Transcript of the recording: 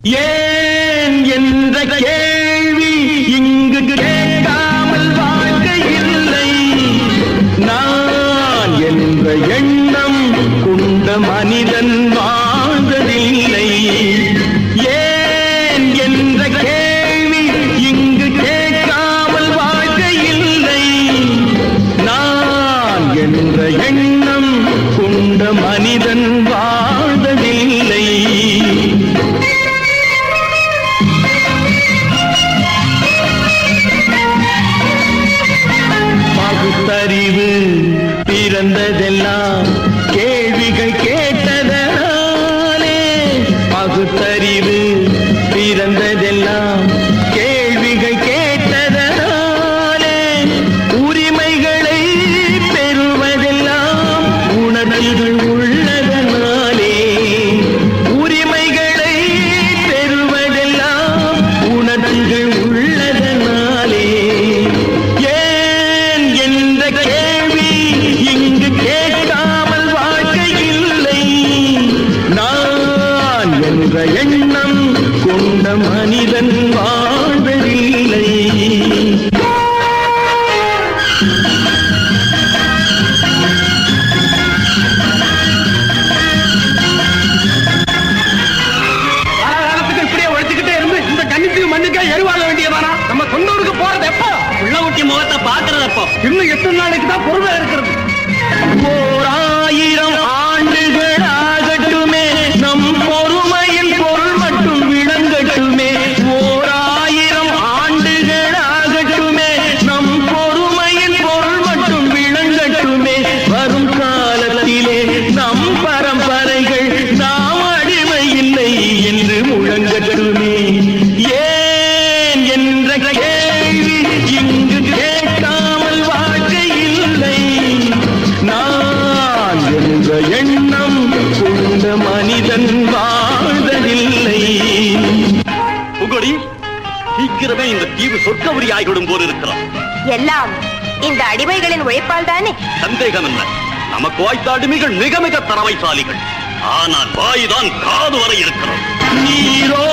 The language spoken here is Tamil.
ஏன் என்ற கேள்வி இங்கு கேட்காமல் வாழ்க்கை இல்லை. நான் என்ற எண்ணம் கொண்ட மனிதன் வாழ்ந்ததில்லை. ஏன் என்ற கேள்வி இங்கு கேட்காமல் வாழ்க்கை இல்லை. நான் என்ற எண்ணம் கொண்ட மனிதன் வாழ்ந்ததில்லை. பகுத்தறிவு பிறந்ததெல்லாம் கேள்விகள் கேட்டதனாலே. பகுத்தறிவு பிறந்ததெல்லாம் கேள்விகள் கேட்டதனாலே. உரிமைகளை பெறுவதெல்லாம் உணர்வுகள் உள்ளதனாலே. உரிமைகளை பெறுவதெல்லாம் உணர்வுகள் உள்ளதனாலே. ஏன் என்ற கேள்வி இங்கு கேட்காமல் வாழ்க்கை இல்லை. நான் என்ற எண்ணம் கொண்ட மனிதன் வாழ்வதில்லை. காலகாலத்துக்கு இப்படியே உழைச்சுக்கிட்டே இருந்து இந்த கண்ணுக்கு மண்ணுக்கே எருவாக வேண்டியதானா? நம்ம சொன்னூருக்கு போறது எப்போ? உள்ள ஊட்டி முகத்தை பாக்குறது அப்போ? இன்னும் எத்தனை நாளைக்கு தான் பொறுமையா இருக்கிறது? 1000 ஆண்டுகள் ஆகட்டுமே, நம் பொறுமையில் பொருள் மட்டும் விளங்கட்டுமே. 1000 ஆண்டுகள் ஆகட்டுமே, நம் பொறுமையில் பொருள் மட்டும் விளங்கட்டுமே. வரும் காலத்திலே நம் பரம்பரைகள் நாம் அடிமை இல்லை என்று முழங்கட்டுமே. ஏன் என்ற கேள்வி இங்கு கேட்காமல் வாழ்க்கை இல்லை. நான் என்ற எண்ணம் கொண்ட மனிதன் வாழ்வதில்லை. புகழி, சீக்கிரமே இந்த தீவு சொர்க்கவரி ஆகிவிடும் போல் இருக்கிறோம். எல்லாம் இந்த அடிமைகளின் உழைப்பால் தானே? சந்தேகம் என்ன? நமக்கு வாய்த்த அடிமைகள் மிக மிக தரவைசாலிகள். ஆனால் வாய்தான் காது வரை இருக்கிறோம். நீரோ